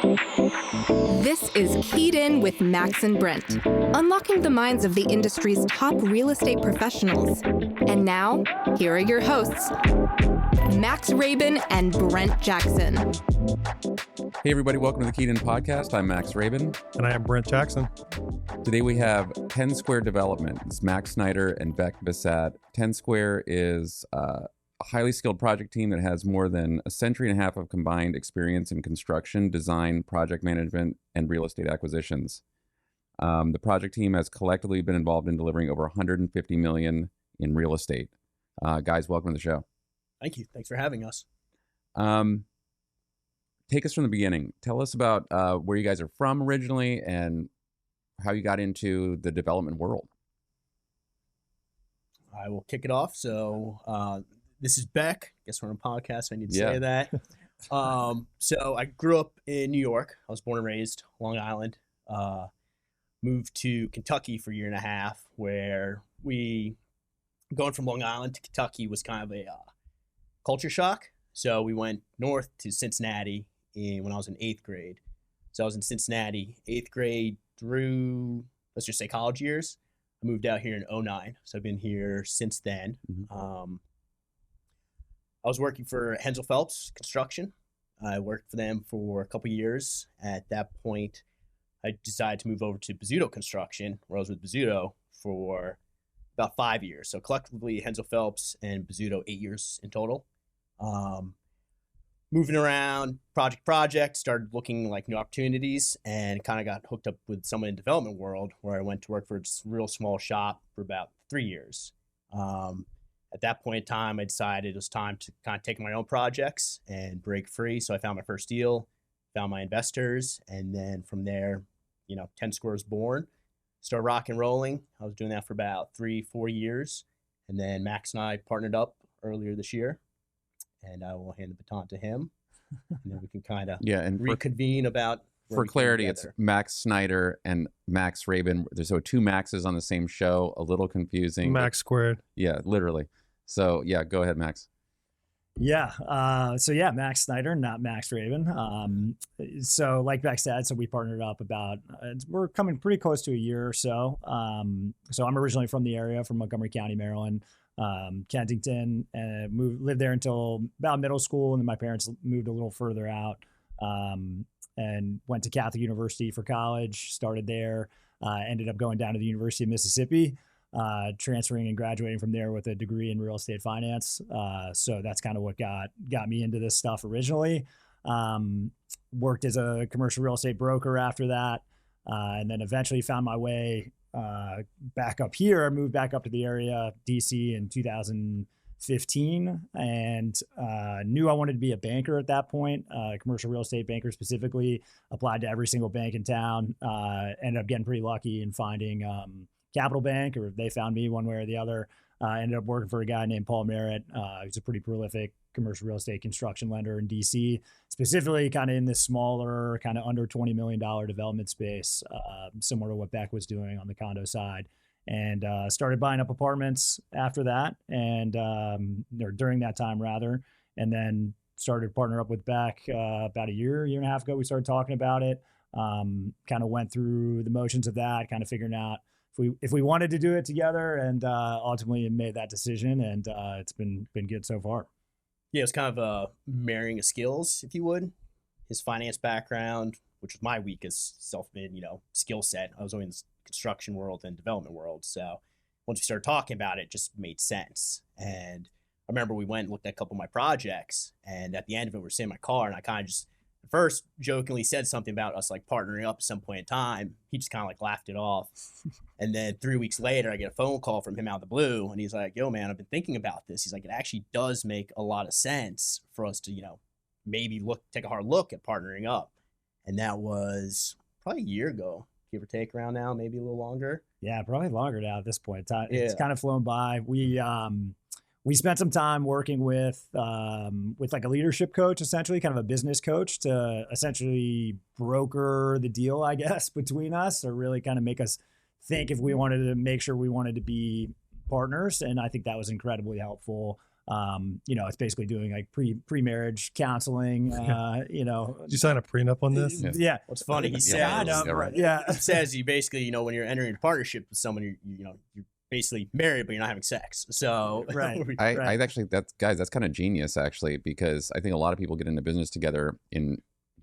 This is Keyed In with Max and Brent, unlocking the minds of the industry's top real estate professionals. And now, here are your hosts, Max Rabin and Brent Jackson. Hey everybody, welcome to the Keyed In podcast. I'm Max Rabin. And I am Brent Jackson. Today we have 10Square Development. It's Max Snider and Beck, Vissat. 10Square is a highly skilled project team that has more than a century and a half of combined experience in construction, design, project management, and real estate acquisitions. The project team has collectively been involved in delivering over $150 million in real estate. Guys, welcome to the show. Thank you. Thanks for having us. Take us from the beginning. Tell us about where you guys are from originally and how you got into the development world. I will kick it off. So this is Beck. Guess we're on a podcast. I need to say that. So I grew up in New York. I was born and raised Long Island. Moved to Kentucky for a year and a half, where going from Long Island to Kentucky was kind of a culture shock. So we went north to Cincinnati when I was in 8th grade. So I was in Cincinnati 8th grade through, let's just say, college years. I moved out here in 2009. So I've been here since then. Mm-hmm. I was working for Hensel Phelps Construction. I worked for them for a couple years. At that point, I decided to move over to Bozzuto Construction, where I was with Bozzuto for about 5 years. So collectively, Hensel Phelps and Bozzuto, 8 years in total. Moving around project, started looking like new opportunities, and kind of got hooked up with someone in development world, where I went to work for a real small shop for about 3 years. At that point in time, I decided it was time to kind of take my own projects and break free. So I found my first deal, found my investors, and then from there, 10Square was born. Started rock and rolling. I was doing that for about 3-4 years, and then Max and I partnered up earlier this year. And I will hand the baton to him, and then we can kind of reconvene about. For clarity, it's Max Snider and Max Rabin. There's two Maxes on the same show. A little confusing. Max squared. Yeah, literally. So yeah, go ahead, Max. Yeah. Max Snider, not Max Rabin. So like Beck said, we partnered up we're coming pretty close to a year or so. So I'm originally from the area, from Montgomery County, Maryland. Kensington, and lived there until about middle school, and then my parents moved a little further out, and went to Catholic University for college. Started there, ended up going down to the University of Mississippi, transferring and graduating from there with a degree in real estate finance. So that's kind of what got me into this stuff originally. Worked as a commercial real estate broker after that, and then eventually found my way back up here. I moved back up to the area, DC, in 2015, and knew I wanted to be a banker at that point, commercial real estate banker specifically. Applied to every single bank in town. Ended up getting pretty lucky in finding Capital Bank, or they found me one way or the other. Ended up working for a guy named Paul Merritt. He's a pretty prolific commercial real estate construction lender in DC, specifically kind of in this smaller, kind of under $20 million development space, similar to what Beck was doing on the condo side. And started buying up apartments after that, and or during that time rather, and then started to partner up with Beck about a year and a half ago. We started talking about it, kind of went through the motions of that, kind of figuring out if we wanted to do it together, and ultimately made that decision, and it's been good so far. Yeah, it's kind of marrying of skills, if you would. His finance background, which was my weakest self-made, skill set. I was only in the construction world and development world. So once we started talking about it, it just made sense. And I remember we went and looked at a couple of my projects, and at the end of it, we're sitting in my car, and I kind of just at first jokingly said something about us like partnering up at some point in time. He just kind of like laughed it off. And then 3 weeks later, I get a phone call from him out of the blue, and he's like, "Yo, man, I've been thinking about this." He's like, "It actually does make a lot of sense for us to, maybe take a hard look at partnering up." And that was probably a year ago, give or take, around now, maybe a little longer. Yeah, probably longer now at this point. Yeah. It's kind of flown by. We spent some time working with like a leadership coach, essentially kind of a business coach, to essentially broker the deal, I guess, between us, or really kind of make us think if we wanted to make sure we wanted to be partners. And I think that was incredibly helpful. It's basically doing like pre-marriage counseling, Did you sign a prenup on this? Yeah. What's funny, he says, Yeah. he says you basically, when you're entering a partnership with someone, you're basically married, but you're not having sex. So Right. I actually, that's kind of genius actually, because I think a lot of people get into business together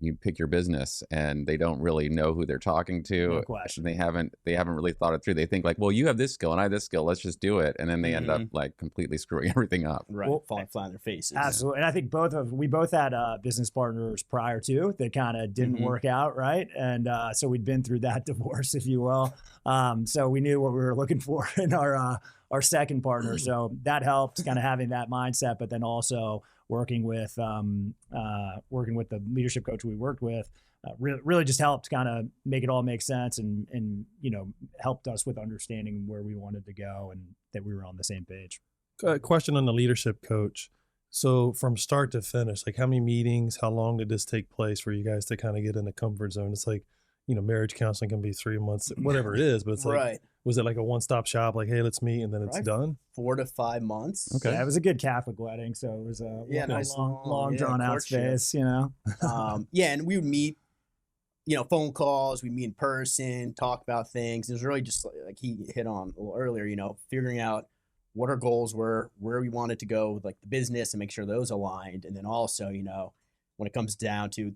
you pick your business and they don't really know who they're talking to. No question. They haven't really thought it through. They think like, well, you have this skill and I have this skill. Let's just do it. And then they end up like completely screwing everything up. Right. Falling flat on their faces. Absolutely. And I think we both had business partners prior to that kind of didn't work out. Right. And so we'd been through that divorce, if you will. So we knew what we were looking for in our second partner. So that helped, kind of having that mindset, but then also working with the leadership coach we worked with, really just helped kind of make it all make sense and helped us with understanding where we wanted to go and that we were on the same page. Question on the leadership coach. So from start to finish, like how many meetings, how long did this take place for you guys to kind of get in the comfort zone? It's like, marriage counseling can be 3 months, whatever it is, but it's like, was it like a one-stop shop? Like, hey, let's meet and then it's done? 4 to 5 months. Okay. Yeah, it was a good Catholic wedding. So it was a nice long drawn out space, and we would meet, phone calls, we'd meet in person, talk about things. It was really just like he hit on a little earlier, figuring out what our goals were, where we wanted to go with like the business and make sure those aligned. And then also, when it comes down to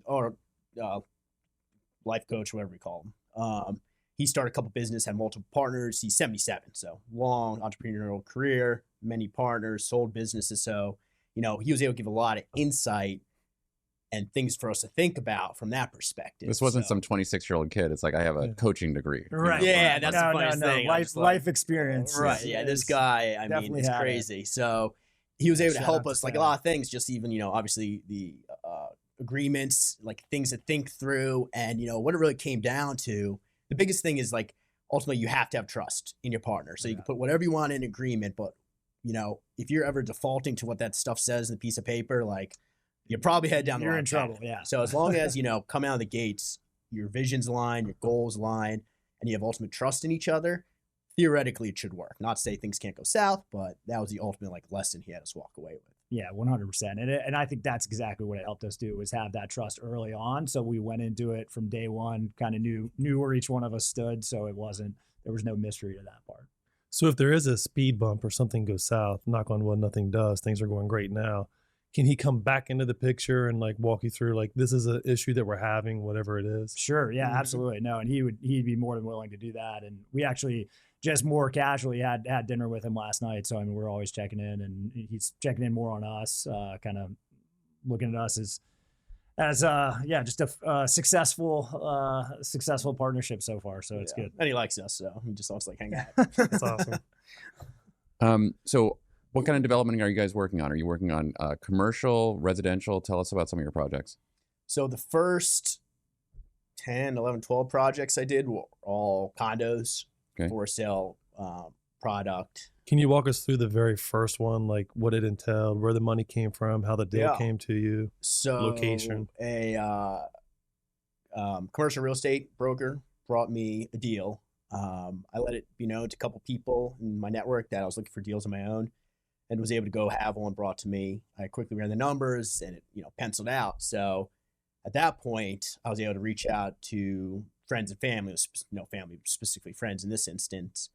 life coach, whatever we call him. He started a couple business, had multiple partners. He's 77, so long entrepreneurial career, many partners, sold businesses. So, he was able to give a lot of insight and things for us to think about from that perspective. This wasn't some 26-year-old kid. It's like, I have a coaching degree. Right. Yeah, that's the funniest thing. Life experience. Right. Yeah, this guy, it's crazy. So he was able to help us, like a lot of things, just even, obviously the agreements, like things to think through. And, what it really came down to, the biggest thing is like, ultimately you have to have trust in your partner. So you can put whatever you want in agreement, but if you're ever defaulting to what that stuff says in the piece of paper, like you're probably head down the wrong path. You're in trouble. Yeah. So as long as, come out of the gates, your visions align, your goals align, and you have ultimate trust in each other, theoretically it should work. Not to say things can't go south, but that was the ultimate lesson he had us walk away with. Yeah, 100%. And I think that's exactly what it helped us do, was have that trust early on. So we went into it from day one, kind of knew where each one of us stood. So there was no mystery to that part. So if there is a speed bump or something goes south, knock on wood, nothing does, things are going great now, can he come back into the picture and walk you through, this is an issue that we're having, whatever it is? Sure. Yeah, absolutely. No, and he'd be more than willing to do that. And we actually just more casually had dinner with him last night. So, we're always checking in, and he's checking in more on us, kind of looking at us as just a successful partnership so far. So it's good. And he likes us, so he just wants to hang out. That's awesome. So what kind of development are you guys working on? Are you working on commercial, residential? Tell us about some of your projects. So the first 10, 11, 12 projects I did were all condos, for sale product. Can you walk us through the very first one, like what it entailed, where the money came from, how the deal came to you, location? A commercial real estate broker brought me a deal. I let it be known to a couple people in my network that I was looking for deals on my own, and was able to go have one brought to me. I quickly ran the numbers, and it penciled out. So at that point, I was able to reach out to friends and family, family, specifically friends in this instance.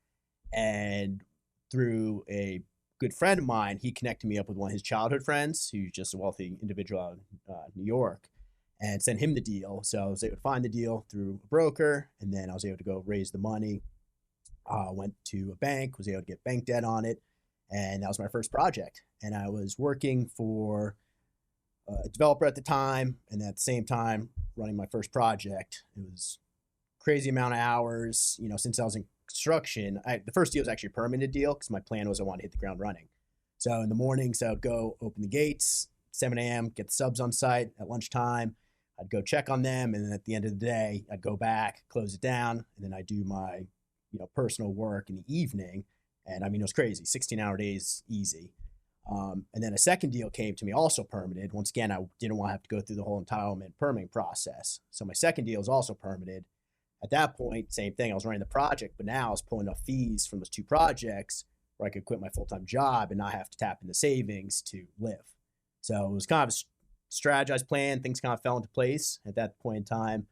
And through a good friend of mine, he connected me up with one of his childhood friends, who's just a wealthy individual out in New York, and sent him the deal. So I was able to find the deal through a broker, and then I was able to go raise the money. Went to a bank, was able to get bank debt on it, and that was my first project. And I was working for a developer at the time, and at the same time running my first project. It was crazy amount of hours, since I was in construction. The first deal was actually a permanent deal because my plan was I wanted to hit the ground running. So in the mornings, I would go open the gates, 7 a.m., get the subs on site. At lunchtime, I'd go check on them. And then at the end of the day, I'd go back, close it down, and then I do my, personal work in the evening. And it was crazy, 16-hour days, easy. And then a second deal came to me, also permitted. Once again, I didn't want to have to go through the whole entitlement permitting process. So my second deal was also permitted. At that point, same thing. I was running the project, but now I was pulling off fees from those two projects where I could quit my full-time job and not have to tap into savings to live. So it was kind of a strategized plan. Things kind of fell into place at that point in time.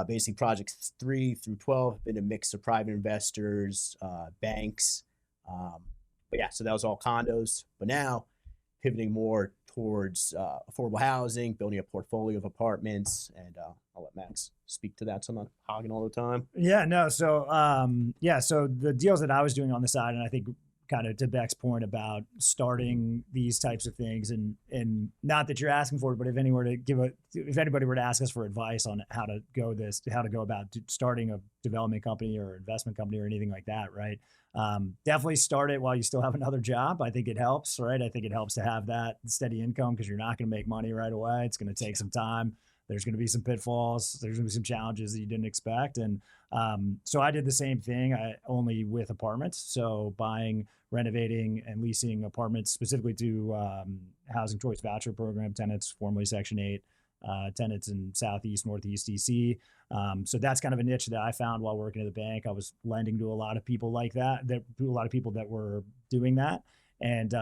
Basically, projects 3 through 12 have been a mix of private investors, banks. But yeah, so that was all condos. But now pivoting more towards affordable housing, building a portfolio of apartments, and I'll let Max speak to that so I'm not hogging all the time. Yeah, no. So, so the deals that I was doing on the side, and I think kind of to Beck's point about starting these types of things, and not that you're asking for it, but if anybody were to ask us for advice on how to go about starting a development company or investment company or anything like that, right? Definitely start it while you still have another job. I think it helps, right? I think it helps to have that steady income because you're not going to make money right away. It's going to take some time. There's going to be some pitfalls. There's going to be some challenges that you didn't expect. And so I did the same thing, only with apartments. So buying, renovating, and leasing apartments specifically to Housing Choice Voucher Program tenants, formerly Section 8, tenants in Southeast, Northeast DC. So that's kind of a niche that I found while working at the bank. I was lending to a lot of people like that, a lot of people that were doing that. And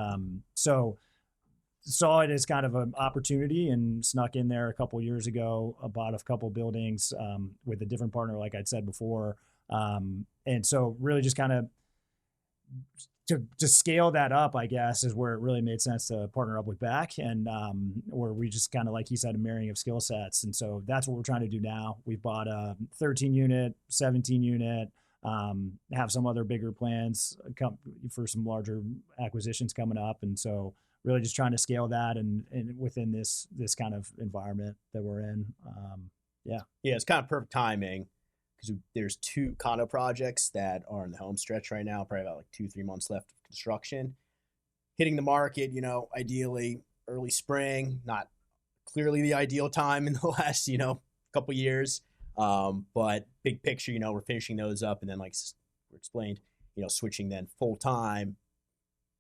so saw it as kind of an opportunity and snuck in there a couple of years ago. I bought a couple buildings with a different partner, like I'd said before. And so really just kind of to scale that up, I guess, is where it really made sense to partner up with Beck, and where we just kind of, like you said, a marrying of skill sets. And so that's what we're trying to do now. We've bought a 13 unit, 17 unit, have some other bigger plans for some larger acquisitions coming up. And so really just trying to scale that and within this kind of environment that we're in. Yeah, it's kind of perfect timing because there's 2 condo projects that are in the home stretch right now, probably about like 2-3 months left of construction. Hitting the market, ideally early spring, not clearly the ideal time in the last, couple years. But big picture, we're finishing those up and then, like we explained, switching then full time,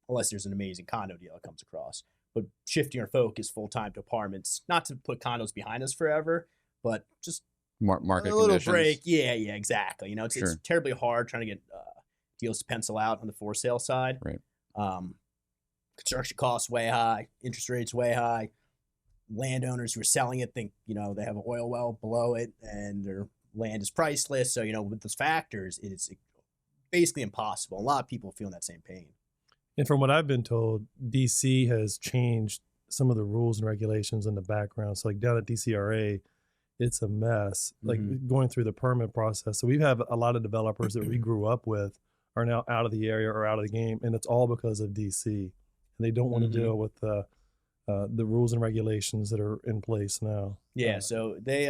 unless there's an amazing condo deal that comes across. But shifting our focus full time to apartments, not to put condos behind us forever, but just market a little conditions. break. Yeah, exactly. It's terribly hard trying to get deals to pencil out on the for sale side. Right. Construction costs way high, interest rates way high. Landowners who are selling it think, they have an oil well below it and their land is priceless. So, with those factors, it's basically impossible. A lot of people feeling that same pain. And from what I've been told, DC has changed some of the rules and regulations in the background. So like down at DCRA, it's a mess, like going through the permit process. So we've had a lot of developers that we grew up with are now out of the area or out of the game. And it's all because of DC. And they don't want to deal with the rules and regulations that are in place now. Yeah. So they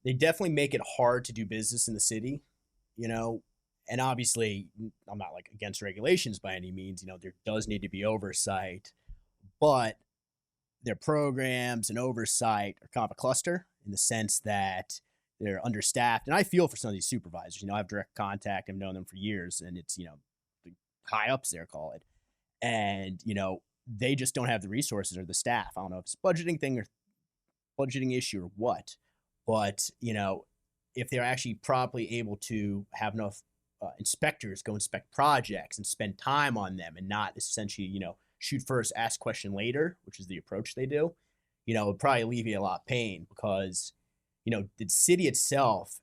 definitely make it hard to do business in the city, and obviously I'm not like against regulations by any means, there does need to be oversight, but their programs and oversight are kind of a cluster in the sense that they're understaffed. And I feel for some of these supervisors, I have direct contact. I've known them for years, and it's, the high ups there call it. And, they just don't have the resources or the staff. I don't know if it's a budgeting thing or budgeting issue or what, but, if they're actually properly able to have enough inspectors go inspect projects and spend time on them and not essentially, shoot first, ask question later, which is the approach they do, it would probably alleviate a lot of pain because, the city itself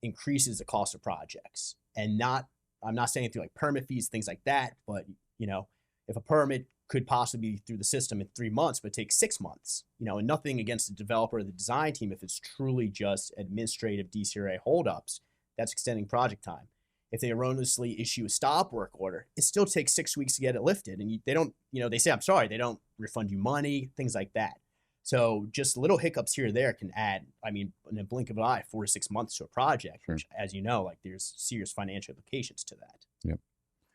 increases the cost of projects and I'm not saying through like permit fees, things like that, but, if a permit could possibly be through the system in 3 months, but take 6 months, and nothing against the developer or the design team. If it's truly just administrative DCRA holdups, that's extending project time. If they erroneously issue a stop work order, it still takes 6 weeks to get it lifted. And they don't, they say, I'm sorry, they don't refund you money, things like that. So just little hiccups here or there can add, in a blink of an eye, 4 to 6 months to a project, which, as there's serious financial implications to that. Yep.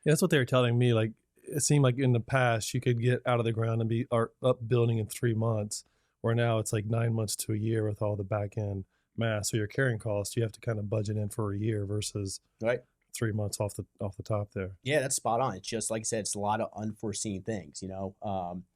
Yeah, that's what they were telling me. Like, it seemed like in the past you could get out of the ground and be up building in 3 months, where now it's like 9 months to a year with all the back end mass. So your carrying cost, you have to kind of budget in for a year versus 3 months off the top there. Yeah, that's spot on. It's just like I said, it's a lot of unforeseen things. The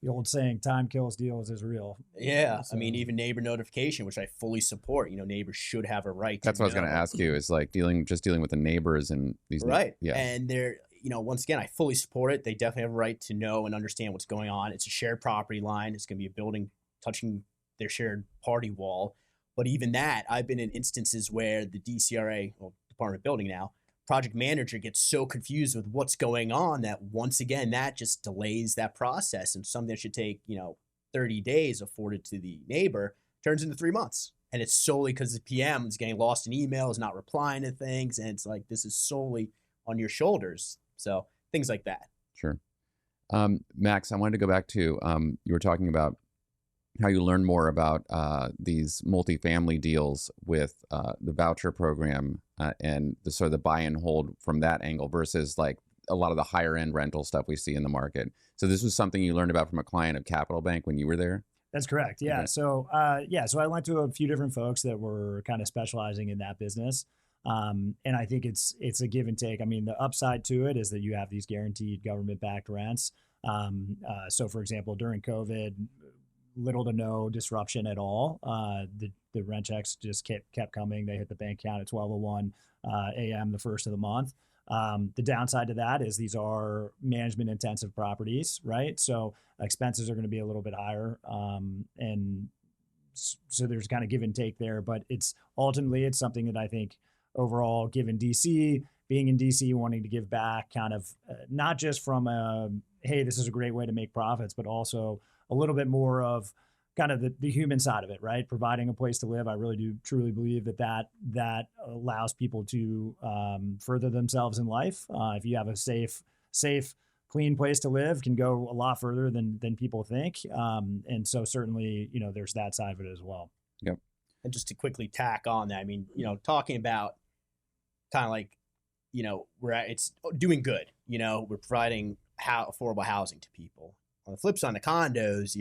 old saying, "Time kills deals," is real. Yeah, so, even neighbor notification, which I fully support. Neighbors should have a right. That's what I was going to ask you. Is like dealing with the neighbors and these. Right. Yeah. And they're. once again, I fully support it. They definitely have a right to know and understand what's going on. It's a shared property line. It's going to be a building touching their shared party wall. But even that, I've been in instances where the DCRA, well, Department of Building now, project manager gets so confused with what's going on that once again, that just delays that process. And something that should take, 30 days afforded to the neighbor turns into 3 months. And it's solely because the PM is getting lost in emails, not replying to things. And it's like, this is solely on your shoulders. So things like that. Sure. Max, I wanted to go back to, you were talking about how you learn more about these multifamily deals with the voucher program and the sort of the buy and hold from that angle versus like a lot of the higher end rental stuff we see in the market. So this was something you learned about from a client of Capital Bank when you were there? That's correct. Yeah. Okay. So, so I went to a few different folks that were kind of specializing in that business. And I think it's a give and take. I mean, the upside to it is that you have these guaranteed government-backed rents. So for example, during COVID, little to no disruption at all. The rent checks just kept coming. They hit the bank account at 12:01 a.m. the first of the month. The downside to that is these are management intensive properties, right? So expenses are going to be a little bit higher. And so there's kind of give and take there, but it's something that I think overall, given being in DC, wanting to give back kind of not just from hey, this is a great way to make profits, but also a little bit more of kind of the human side of it, right? Providing a place to live. I really do truly believe that allows people to further themselves in life. If you have a safe, clean place to live, can go a lot further than people think. And so certainly, there's that side of it as well. Yep. And just to quickly tack on that, I mean, talking about kind of like, it's doing good, we're providing affordable housing to people. On the flip side, the condos,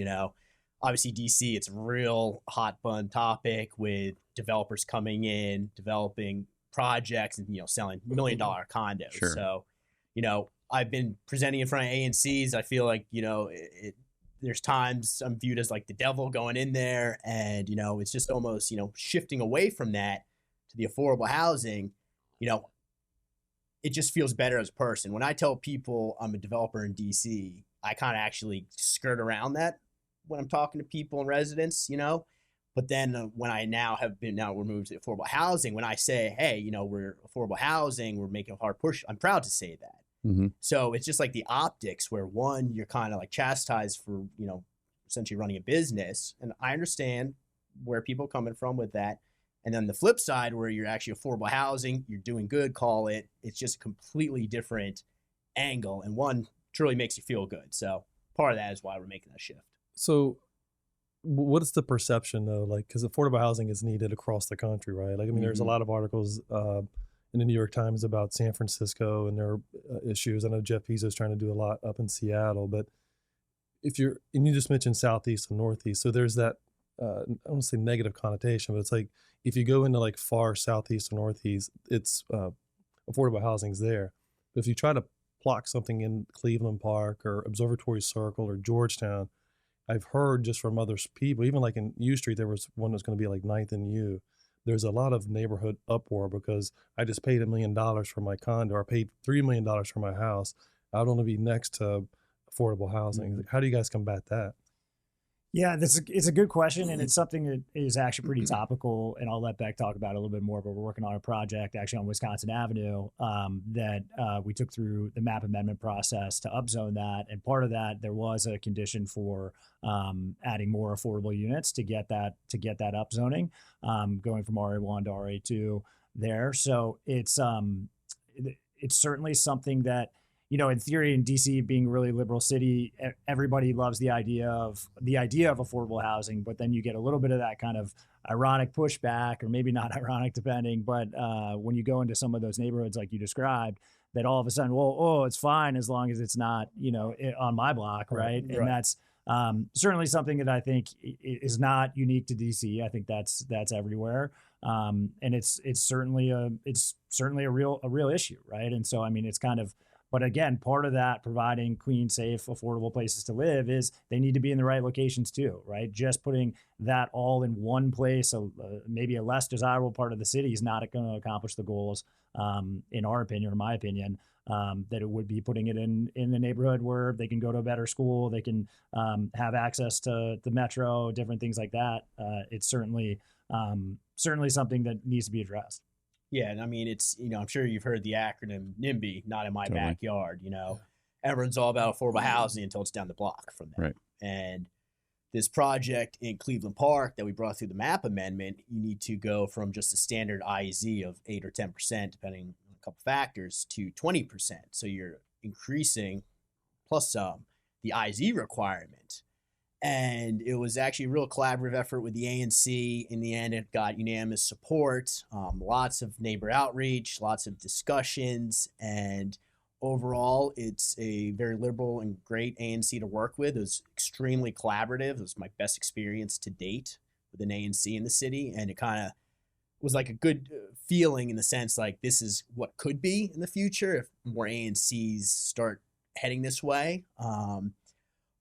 obviously DC, it's a real hot button topic with developers coming in, developing projects and, selling $1 million condos. Sure. So, I've been presenting in front of ANCs. I feel like, there's times I'm viewed as like the devil going in there and, it's just almost, shifting away from that to the affordable housing, it just feels better as a person. When I tell people I'm a developer in DC, I kind of actually skirt around that when I'm talking to people and residents, but then when I we're moving to affordable housing, when I say, hey, we're affordable housing, we're making a hard push, I'm proud to say that. Mm-hmm. So it's just like the optics where one, you're kind of like chastised for, essentially running a business. And I understand where people are coming from with that. And then the flip side where you're actually affordable housing, you're doing good, call it. It's just a completely different angle. And one truly makes you feel good. So part of that is why we're making that shift. So what is the perception though? Like, because affordable housing is needed across the country, right? Like, I mean, there's a lot of articles in the New York Times about San Francisco and their issues. I know Jeff Bezos is trying to do a lot up in Seattle, but and you just mentioned Southeast and Northeast. So there's that, I don't want to say negative connotation, but it's like, if you go into like far Southeast or Northeast, it's affordable housing's there. But if you try to block something in Cleveland Park or Observatory Circle or Georgetown, I've heard just from other people, even like in U Street, there was one that's going to be like 9th and U. There's a lot of neighborhood uproar because I just paid $1 million for my condo, or I paid $3 million for my house. I would want to be next to affordable housing. Mm-hmm. How do you guys combat that? Yeah, it's a good question, and it's something that is actually pretty topical, and I'll let Beck talk about it a little bit more, but we're working on a project actually on Wisconsin Avenue that we took through the map amendment process to upzone that, and part of that, there was a condition for adding more affordable units to get that upzoning, going from RA1 to RA2 there. So it's certainly something that, in theory, in DC being a really liberal city, everybody loves the idea of affordable housing, but then you get a little bit of that kind of ironic pushback, or maybe not ironic depending, but when you go into some of those neighborhoods like you described, that all of a sudden, it's fine as long as it's not, on my block, right? And that's certainly something that I think is not unique to DC. I think that's everywhere. And it's certainly a real issue, right? And so, I mean, it's kind of But again, part of that providing clean, safe, affordable places to live is they need to be in the right locations too, right? Just putting that all in one place, maybe a less desirable part of the city, is not going to accomplish the goals, in our opinion, or my opinion, that it would be putting it in the neighborhood where they can go to a better school, they can have access to the metro, different things like that. It's certainly something that needs to be addressed. Yeah, and I mean, it's, I'm sure you've heard the acronym NIMBY, not in my Totally. backyard. Everyone's all about affordable housing until it's down the block from them. Right. And this project in Cleveland Park that we brought through the map amendment, you need to go from just a standard IZ of 8 or 10%, depending on a couple factors, to 20%. So you're increasing plus the IZ requirement. And it was actually a real collaborative effort with the ANC. In the end, it got unanimous support, lots of neighbor outreach, lots of discussions, and overall, it's a very liberal and great ANC to work with. It was extremely collaborative. It was my best experience to date with an ANC in the city, and it kind of was like a good feeling in the sense like this is what could be in the future if more ANCs start heading this way.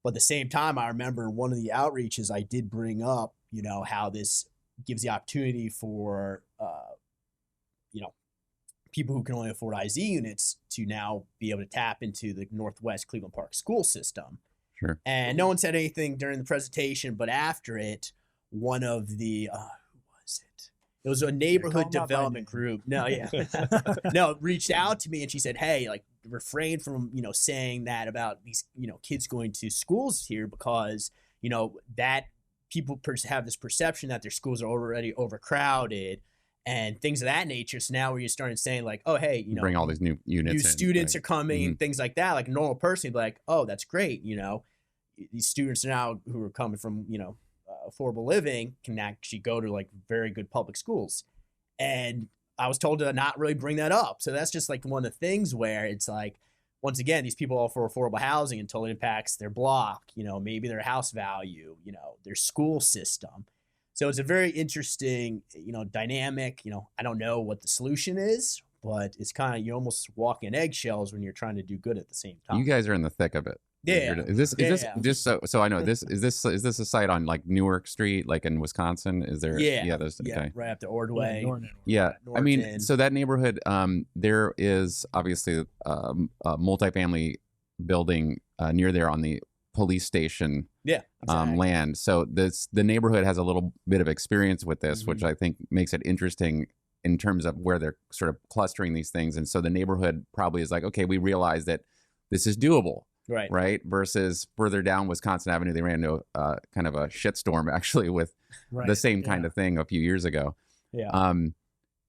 But at the same time, I remember one of the outreaches I did bring up, how this gives the opportunity for, people who can only afford IZ units to now be able to tap into the Northwest Cleveland Park school system. Sure. And no one said anything during the presentation, but after it, one of the, who was it? It was a neighborhood development group. No, yeah. No, reached out to me and she said, hey, like, refrain from, saying that about these, kids going to schools here because, that people have this perception that their schools are already overcrowded and things of that nature. So now where you're starting saying like, oh, hey, bring all these new units new in, students right? are coming and things like that. Like a normal person would be like, oh, that's great. These students now who are coming from, affordable living can actually go to like very good public schools. And I was told to not really bring that up. So that's just like one of the things where it's like, once again, these people are for affordable housing until it impacts their block, maybe their house value, their school system. So it's a very interesting, dynamic. I don't know what the solution is, but it's kind of, you almost walk in eggshells when you're trying to do good at the same time. You guys are in the thick of it. Yeah. Is this just so I know is this a site on like Newark Street, like in Wisconsin? Is there? Yeah. There's, Yeah. okay. Right after Ordway. Yeah. I mean, Norton. so that neighborhood, there is obviously a multifamily building near there on the police station Exactly. land. So the neighborhood has a little bit of experience with this, which I think makes it interesting in terms of where they're sort of clustering these things. And so the neighborhood probably is like, okay, we realize that this is doable. Right. Versus further down Wisconsin Avenue, they ran into kind of a shitstorm actually with the same kind of thing a few years ago. Yeah.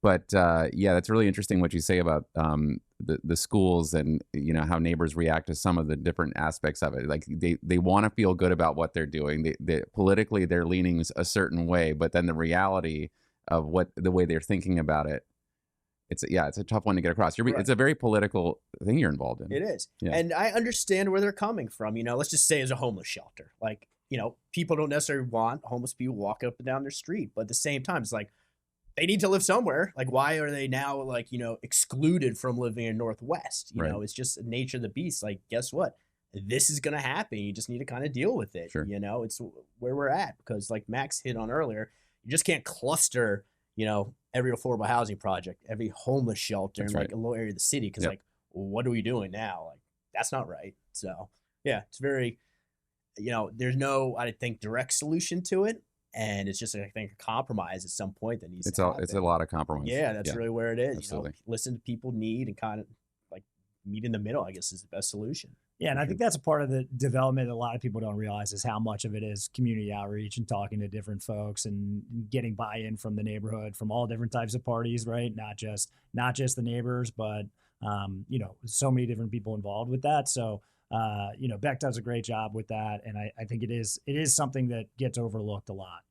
But that's really interesting what you say about the schools and how neighbors react to some of the different aspects of it. Like they want to feel good about what they're doing. They politically they're leaning a certain way, but then the reality of the way they're thinking about it. It's a tough one to get across. It's a very political thing you're involved in. It is. Yeah. And I understand where they're coming from. Let's just say as a homeless shelter, like, people don't necessarily want homeless people walking up and down their street. But at the same time, it's like, they need to live somewhere. Like, why are they now like, excluded from living in Northwest? It's just the nature of the beast. Like, guess what? This is going to happen. You just need to kind of deal with it. Sure. It's where we're at because like Max hit on earlier, you just can't cluster, every affordable housing project, every homeless shelter in like a low area of the city. Cause like, what are we doing now? Like, that's not right. So yeah, it's very, there's no, I think, direct solution to it. And it's just, I think, a compromise at some point that needs to happen. It's a lot of compromise. Yeah, that's really where it is. Absolutely. Listen to people need and kind of like meet in the middle, I guess, is the best solution. Yeah, and I think that's a part of the development that a lot of people don't realize is how much of it is community outreach and talking to different folks and getting buy-in from the neighborhood, from all different types of parties, right? Not just the neighbors, but so many different people involved with that. So Beck does a great job with that, and I think it is something that gets overlooked a lot.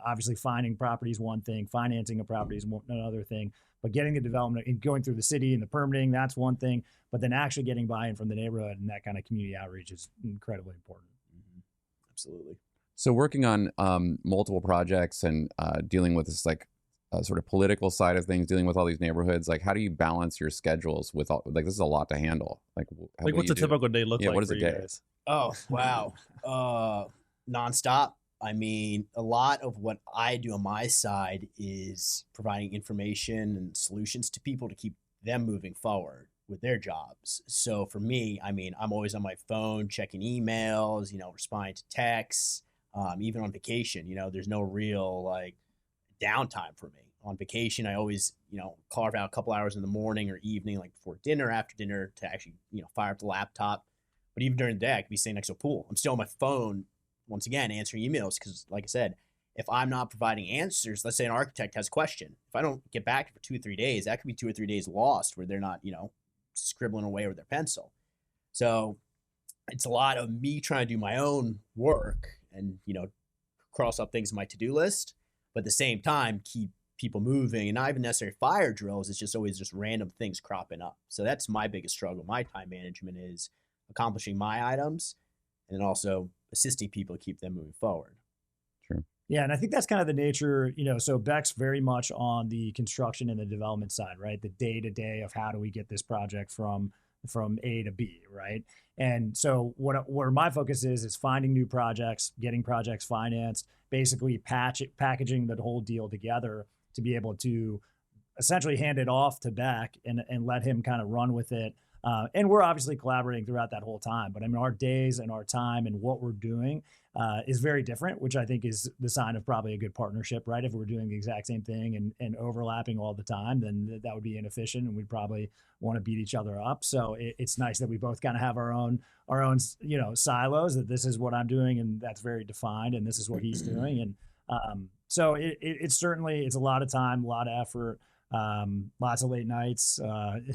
Obviously finding property is one thing, financing a property is another thing, but getting the development and going through the city and the permitting, that's one thing, but then actually getting buy-in from the neighborhood and that kind of community outreach is incredibly important. Mm-hmm. Absolutely. So working on multiple projects and dealing with this like sort of political side of things, dealing with all these neighborhoods? Like, how do you balance your schedules with all, like, this is a lot to handle. Like, Like, what's a typical day look like what is for a you day? guys? Oh, wow. Nonstop. I mean, a lot of what I do on my side is providing information and solutions to people to keep them moving forward with their jobs. So for me, I mean, I'm always on my phone, checking emails, responding to texts, even on vacation, there's no real like downtime for me. On vacation, I always, carve out a couple hours in the morning or evening, like before dinner, after dinner, to actually, fire up the laptop. But even during the day, I could be sitting next to a pool. I'm still on my phone, once again, answering emails because, like I said, if I'm not providing answers, let's say an architect has a question. If I don't get back for 2 or 3 days, that could be 2 or 3 days lost where they're not, scribbling away with their pencil. So it's a lot of me trying to do my own work and, cross up things on my to-do list, but at the same time, keep people moving, and not even necessarily fire drills. It's just always just random things cropping up. So that's my biggest struggle. My time management is accomplishing my items and then also assisting people to keep them moving forward. Sure. Yeah, and I think that's kind of the nature, so Beck's very much on the construction and the development side, right? The day-to-day of how do we get this project from A to B, right? And so where my focus is finding new projects, getting projects financed, basically packaging the whole deal together to be able to essentially hand it off to Beck and let him kind of run with it. And we're obviously collaborating throughout that whole time. But I mean, our days and our time and what we're doing is very different, which I think is the sign of probably a good partnership, right? If we're doing the exact same thing and overlapping all the time, then that would be inefficient and we'd probably want to beat each other up. So it's nice that we both kind of have our own, silos, that this is what I'm doing and that's very defined and this is what he's doing. And so it's certainly, it's a lot of time, a lot of effort. Lots of late nights, and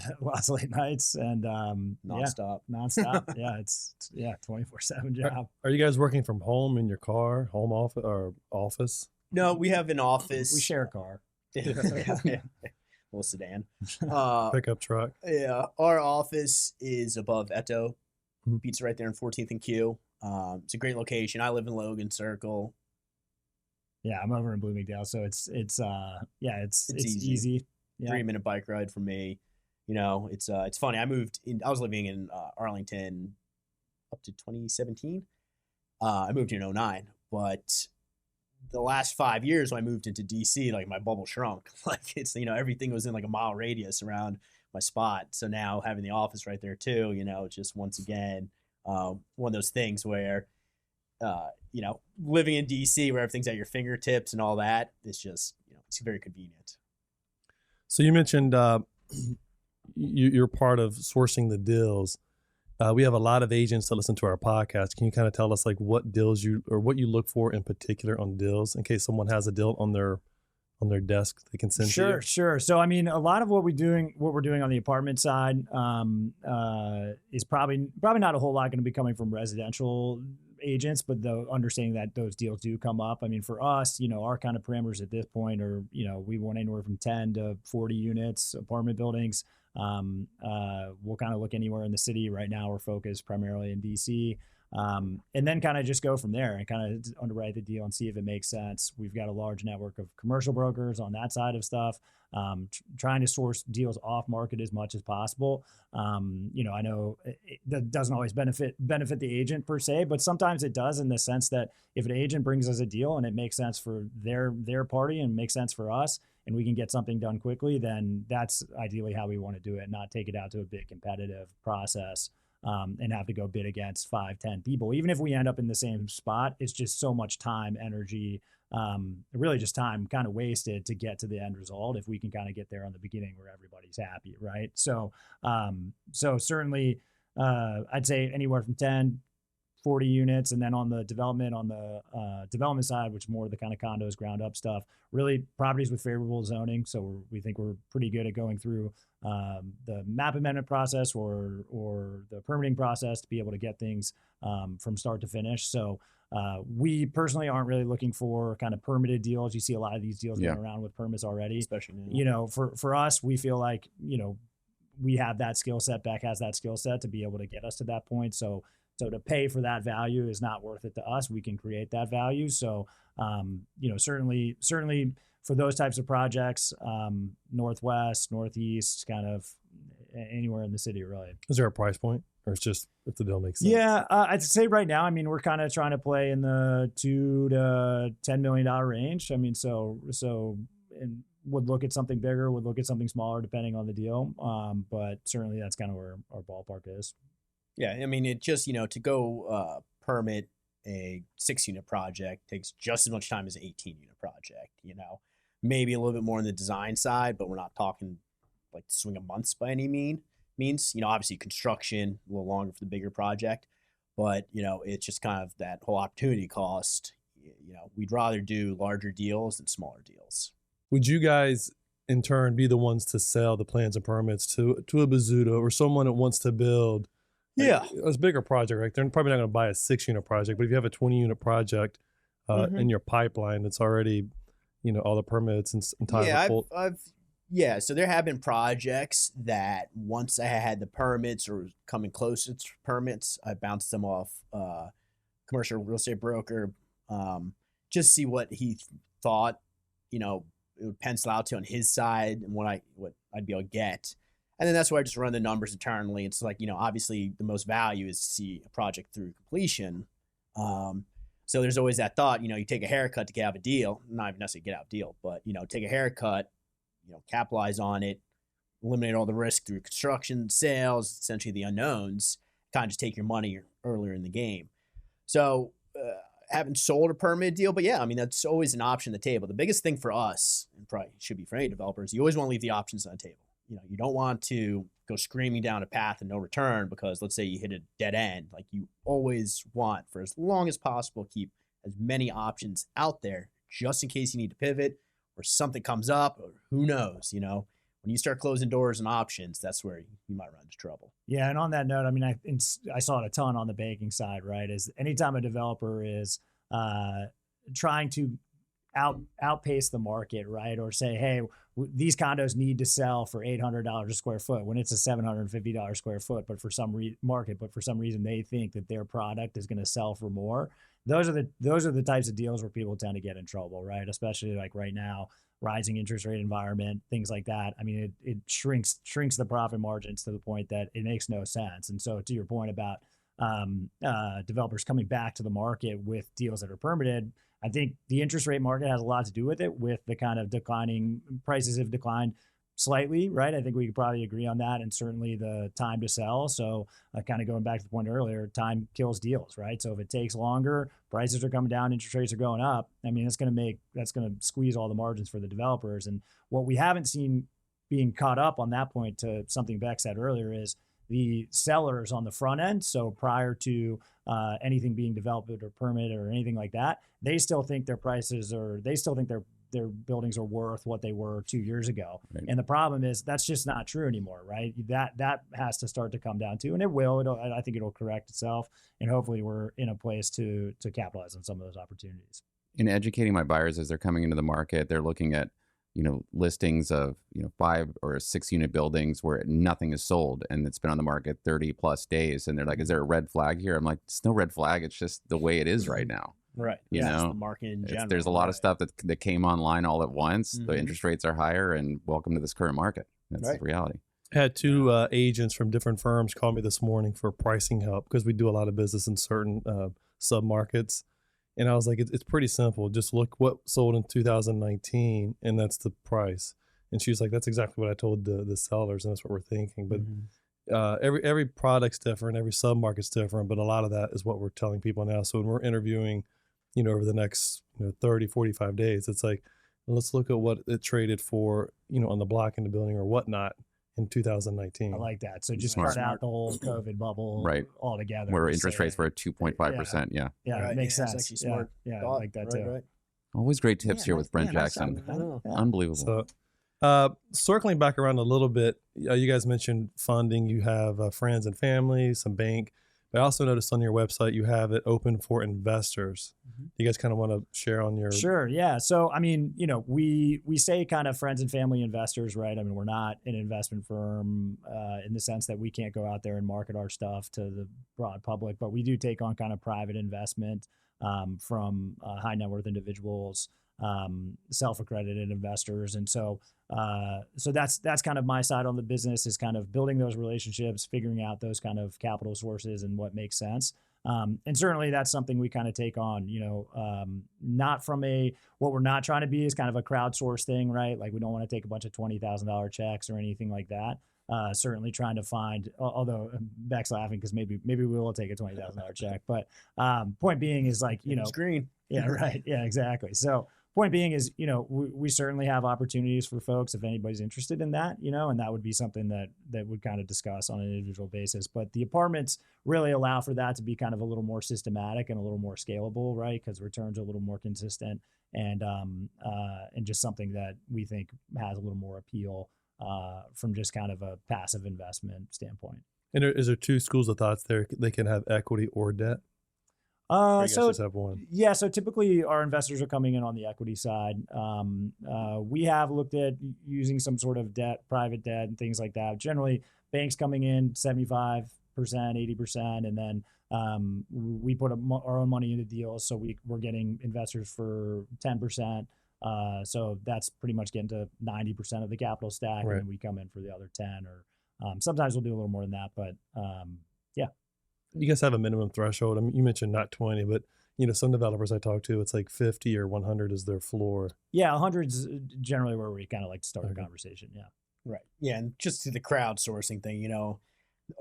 Nonstop. nonstop. Yeah, it's 24/7 job. Are you guys working from home in your car, home office or office? No, we have an office. We share a car. Yeah. Little sedan. Pickup truck. Yeah, our office is above Eto Mhm. Pizza right there in 14th and Q. It's a great location. I live in Logan Circle. Yeah, I'm over in Bloomingdale, so it's easy. Yeah. 3-minute bike ride for me. It's funny. I was living in Arlington up to 2017. I moved here in 2009, but the last 5 years when I moved into DC, like my bubble shrunk. Like it's, everything was in like a mile radius around my spot. So now having the office right there too, just once again, one of those things where, living in DC where everything's at your fingertips and all that, it's just, it's very convenient. So you mentioned you're part of sourcing the deals. We have a lot of agents that listen to our podcast. Can you kind of tell us like what deals what you look for in particular on deals in case someone has a deal on their desk they can send to you? Sure. So I mean, a lot of what we're doing on the apartment side is probably not a whole lot going to be coming from residential agents, but the understanding that those deals do come up. I mean, for us, our kind of parameters at this point are, we want anywhere from 10 to 40 units, apartment buildings. We'll kind of look anywhere in the city. Right now, we're focused primarily in DC. And then kind of just go from there and kind of underwrite the deal and see if it makes sense. We've got a large network of commercial brokers on that side of stuff, trying to source deals off market as much as possible. I know that doesn't always benefit the agent per se, but sometimes it does in the sense that if an agent brings us a deal and it makes sense for their party and makes sense for us, and we can get something done quickly, then that's ideally how we want to do it, not take it out to a big competitive process. And have to go bid against 5-10 people. Even if we end up in the same spot, it's just so much time, energy, really just time kind of wasted to get to the end result if we can kind of get there on the beginning where everybody's happy, right? So certainly I'd say anywhere from 10, 40 units, and then on the development side, which more of the kind of condos, ground up stuff, really properties with favorable zoning. So we think we're pretty good at going through the map amendment process or the permitting process to be able to get things from start to finish. So we personally aren't really looking for kind of permitted deals. You see a lot of these deals going around with permits already. Especially now. For us, we feel like, we have that skill set. Beck has that skill set to be able to get us to that point. So to pay for that value is not worth it to us. We can create that value. So, certainly for those types of projects, Northwest, Northeast, kind of anywhere in the city, really. Is there a price point, or it's just if the deal makes sense? Yeah, I'd say right now, I mean, we're kind of trying to play in the $2 to $10 million range. I mean, so and would look at something bigger, would look at something smaller, depending on the deal. But certainly that's kind of where our ballpark is. Yeah, I mean, it just, to go permit a 6-unit project takes just as much time as an 18-unit project, maybe a little bit more on the design side, but we're not talking like the swing of months by any means. Obviously construction, a little longer for the bigger project, but, it's just kind of that whole opportunity cost. We'd rather do larger deals than smaller deals. Would you guys, in turn, be the ones to sell the plans and permits to a Bozzuto or someone that wants to build? Yeah. It's a bigger project, right? They're probably not going to buy a 6-unit project, but if you have a 20-unit project in your pipeline, it's already, all the permits and time. Yeah, so there have been projects that once I had the permits or coming close to permits, I bounced them off commercial real estate broker, just see what he thought, it would pencil out to on his side and what I'd be able to get. And then that's where I just run the numbers internally. It's like, obviously the most value is to see a project through completion. So there's always that thought, you take a haircut to get out of a deal, not even necessarily get out of a deal, but, take a haircut, capitalize on it, eliminate all the risk through construction, sales, essentially the unknowns, kind of just take your money earlier in the game. So haven't sold a permit deal, but yeah, I mean, that's always an option on the table. The biggest thing for us, and probably should be for any developers, you always want to leave the options on the table. You don't want to go screaming down a path of no return because let's say you hit a dead end. Like you always want, for as long as possible, keep as many options out there just in case you need to pivot or something comes up or who knows, when you start closing doors and options, that's where you might run into trouble. Yeah. And on that note, I mean, I saw it a ton on the banking side, right? Is anytime a developer is trying to outpace the market, right? Or say, hey, these condos need to sell for $800 a square foot when it's a $750 square foot, but for some reason they think that their product is going to sell for more. Those are the types of deals where people tend to get in trouble, right? Especially like right now, rising interest rate environment, things like that. I mean, it shrinks the profit margins to the point that it makes no sense. And so to your point about developers coming back to the market with deals that are permitted, I think the interest rate market has a lot to do with it, with the kind of declining prices have declined slightly, right? I think we could probably agree on that, and certainly the time to sell. So kind of going back to the point earlier, time kills deals, right? So if it takes longer, prices are coming down, interest rates are going up. I mean, that's going to squeeze all the margins for the developers. And what we haven't seen being caught up on that point, to something Beck said earlier, is the sellers on the front end. So prior to anything being developed or permitted or anything like that, they still think their prices they still think their buildings are worth what they were 2 years ago. Right. And the problem is that's just not true anymore, right? That has to start to come down too, and it will. I think it'll correct itself, and hopefully we're in a place to capitalize on some of those opportunities. In educating my buyers as they're coming into the market, they're looking at listings of 5 or 6 unit buildings where nothing is sold and it's been on the market 30 plus days, and they're like, is there a red flag here? I'm like, it's no red flag, it's just the way it is right now. Right. You know, it's the market in general. There's a lot of stuff that came online all at once. Mm-hmm. The interest rates are higher, and welcome to this current market. That's the reality. I had 2 agents from different firms call me this morning for pricing help because we do a lot of business in certain sub-markets. And I was like, it's pretty simple. Just look what sold in 2019, and that's the price. And she was like, that's exactly what I told the sellers, and that's what we're thinking. But every product's different, every sub-market's different, but a lot of that is what we're telling people now. So when we're interviewing, over the next 30, 45 days, it's like, let's look at what it traded for, on the block in the building or whatnot in 2019. I like that. So just cut out the whole COVID bubble altogether. Where interest rates were at 2.5%. Yeah. It makes sense. It's actually smart. Yeah, I like that too. Right. Always great tips here with Brent Jackson. Unbelievable. So, circling back around a little bit, you guys mentioned funding. You have friends and family, some bank. But I also noticed on your website you have it open for investors. Mm-hmm. You guys kind of want to share on your... Sure, yeah. So, I mean, we say kind of friends and family investors, right? I mean, we're not an investment firm in the sense that we can't go out there and market our stuff to the broad public, but we do take on kind of private investment from high net worth individuals self-accredited investors. And so that's kind of my side on the business, is kind of building those relationships, figuring out those kind of capital sources and what makes sense. And certainly that's something we kind of take on, not from what we're not trying to be is kind of a crowdsource thing, right? Like we don't want to take a bunch of $20,000 checks or anything like that. Certainly trying to find, although Beck's laughing because maybe we will take a $20,000 check, but point being is like, It's green. Yeah, right. Yeah, exactly. So point being is, we certainly have opportunities for folks if anybody's interested in that, and that would be something that would kind of discuss on an individual basis. But the apartments really allow for that to be kind of a little more systematic and a little more scalable, right? Because returns are a little more consistent and just something that we think has a little more appeal from just kind of a passive investment standpoint. And is there two schools of thoughts there? They can have equity or debt? Or you guys just have one? Yeah, so typically our investors are coming in on the equity side. We have looked at using some sort of debt, private debt and things like that. Generally, banks coming in 75%, 80%, and then we put our own money into deals. So we're getting investors for 10%. So that's pretty much getting to 90% of the capital stack, Right. and then we come in for the other 10, or sometimes we'll do a little more than that, but yeah. You guys have a minimum threshold. I mean, you mentioned not 20, but some developers I talk to, it's like 50 or 100 is their floor. Yeah, 100's generally where we kind of like to start the conversation. Yeah. Right. Yeah. And just to the crowdsourcing thing,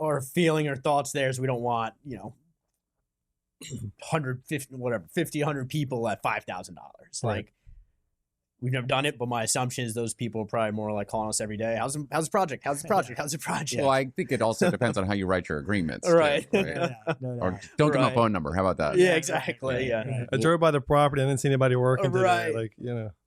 our feeling or thoughts there is we don't want, 150, whatever, 50, 100 people at $5,000. Right. Like, we've never done it, but my assumption is those people are probably more like calling us every day. How's the project? How's the project? How's the project? Well, I think it also depends on how you write your agreements. Right. Too, right? Yeah, no Or doubt. don't give them Right. a phone number. How about that? Yeah, exactly. Yeah. Right. I drove by the property. I didn't see anybody working today. Right. Like,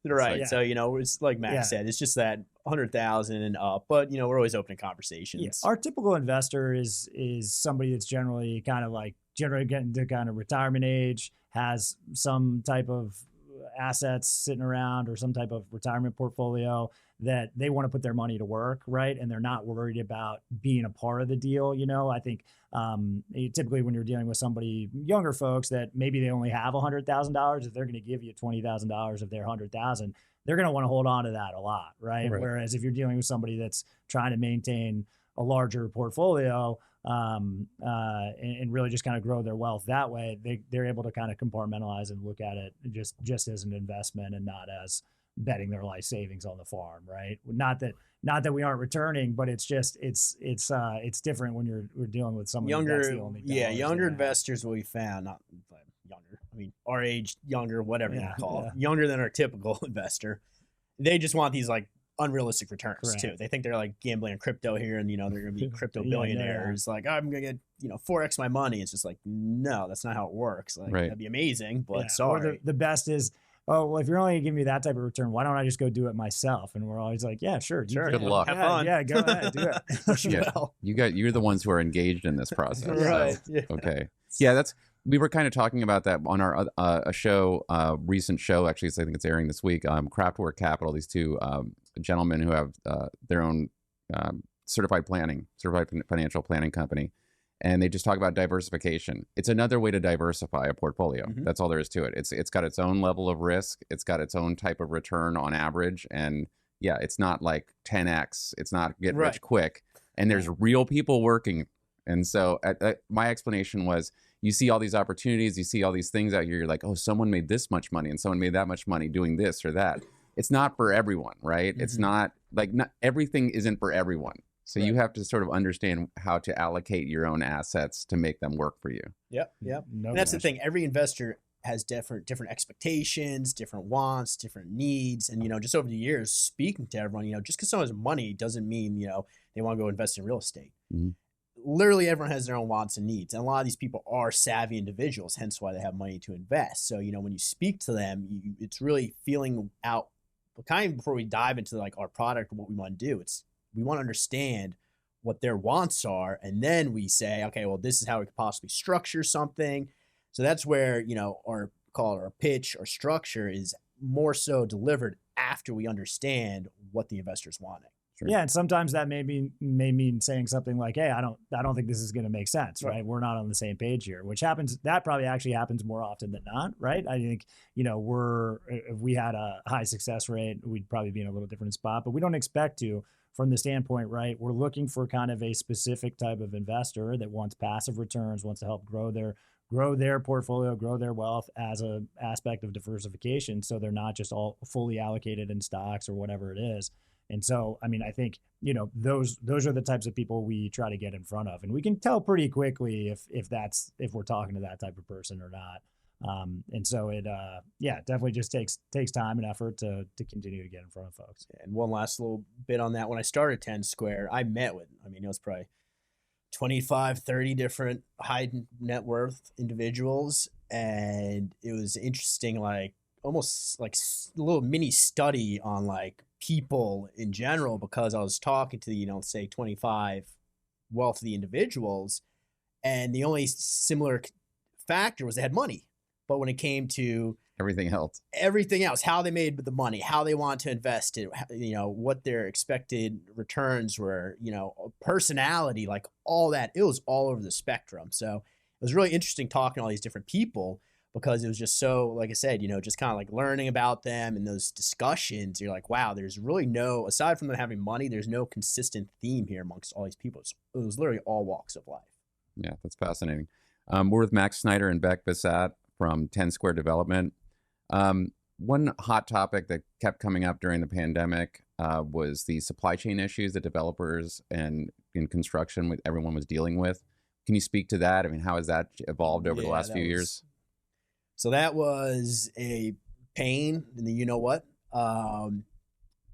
Right. Yeah. So, it's like Matt Yeah. said, it's just that 100,000 and up, but we're always open to conversations. Yeah. Our typical investor is somebody that's generally getting to kind of retirement age, has some type of assets sitting around or some type of retirement portfolio that they want to put their money to work, right? And they're not worried about being a part of the deal. I think typically when you're dealing with somebody, younger folks, that maybe they only have $100,000, if they're going to give you $20,000 of their $100,000, they're going to want to hold on to that a lot, right? Right. Whereas if you're dealing with somebody that's trying to maintain a larger portfolio and really just kind of grow their wealth that way, they're able to kind of compartmentalize and look at it just as an investment and not as betting their life savings on the farm, right? Not that we aren't returning, but it's just it's different when we're dealing with someone that's the only younger investors. What we found, not younger, I mean our age, younger, whatever you call it, younger than our typical investor. They just want these like unrealistic returns too. They think they're like gambling on crypto here, and they're going to be crypto billionaires. Like, I'm going to get 4x my money. It's just like, no, that's not how it works. Like, that'd be amazing, but sorry. Or the best is, oh, well, if you're only giving me that type of return, why don't I just go do it myself? And we're always like, yeah, sure. Good luck. Have fun. Yeah, go ahead, do it. Yeah, you're the ones who are engaged in this process. Right. So, okay. Yeah, we were kind of talking about that on our recent show. Actually, I think it's airing this week. Craftwork Capital. These two gentlemen who have their own certified financial planning company, and they just talk about diversification. It's another way to diversify a portfolio. Mm-hmm. That's all there is to it. It's got its own level of risk. It's got its own type of return on average, and yeah, it's not like 10x. It's not get rich quick. And there's real people working. And so my explanation was, you see all these opportunities, you see all these things out here. You're like, oh, someone made this much money and someone made that much money doing this or that. It's not for everyone, right? Mm-hmm. It's not everything isn't for everyone. So you have to sort of understand how to allocate your own assets to make them work for you. Yep. And that's the thing. Every investor has different expectations, different wants, different needs. And, just over the years, speaking to everyone, just because someone has money doesn't mean, they want to go invest in real estate. Mm-hmm. Literally everyone has their own wants and needs. And a lot of these people are savvy individuals, hence why they have money to invest. So, when you speak to them, it's really feeling out, kind of before we dive into like our product or what we want to do, we want to understand what their wants are. And then we say, okay, well, this is how we could possibly structure something. So that's where, our pitch or structure is more so delivered after we understand what the investor's wanting. Sure. Yeah, and sometimes that may mean saying something like, "Hey, I don't think this is going to make sense, right? We're not on the same page here," which happens. That probably actually happens more often than not, right? I think if we had a high success rate, we'd probably be in a little different spot, but we don't expect to. From the standpoint, right? We're looking for kind of a specific type of investor that wants passive returns, wants to help grow their portfolio, grow their wealth as a aspect of diversification, so they're not just all fully allocated in stocks or whatever it is. And so, I mean, I think, those are the types of people we try to get in front of, and we can tell pretty quickly if we're talking to that type of person or not. And so it definitely just takes time and effort to continue to get in front of folks. And one last little bit on that. When I started 10Square, I met with, it was probably 25, 30 different high net worth individuals. And it was interesting, like almost like a little mini study on like people in general, because I was talking to, say 25 wealthy individuals, and the only similar factor was they had money. But when it came to everything else, how they made the money, how they want to invest it, what their expected returns were, personality, like all that, it was all over the spectrum. So it was really interesting talking to all these different people, because it was just so, like I said, just kind of like learning about them and those discussions. You're like, wow, there's really no, aside from them having money, there's no consistent theme here amongst all these people. It was literally all walks of life. Yeah, that's fascinating. We're with Max Snider and Beck Vissat from 10Square Development. One hot topic that kept coming up during the pandemic was the supply chain issues that developers and in construction with everyone was dealing with. Can you speak to that? I mean, how has that evolved over the last few years? So that was a pain in the you-know-what,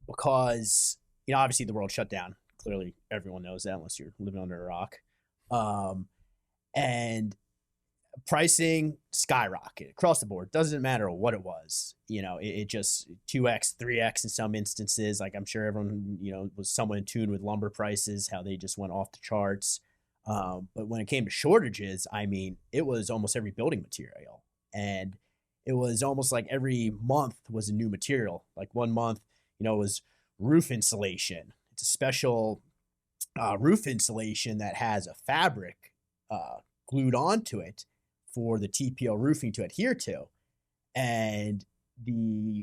because, obviously the world shut down. Clearly everyone knows that unless you're living under a rock. And pricing skyrocketed across the board. Doesn't matter what it was. It just 2x, 3x in some instances. Like I'm sure everyone, was somewhat in tune with lumber prices, how they just went off the charts. But when it came to shortages, it was almost every building material. And it was almost like every month was a new material. Like one month, it was roof insulation. It's a special roof insulation that has a fabric glued onto it for the TPO roofing to adhere to. And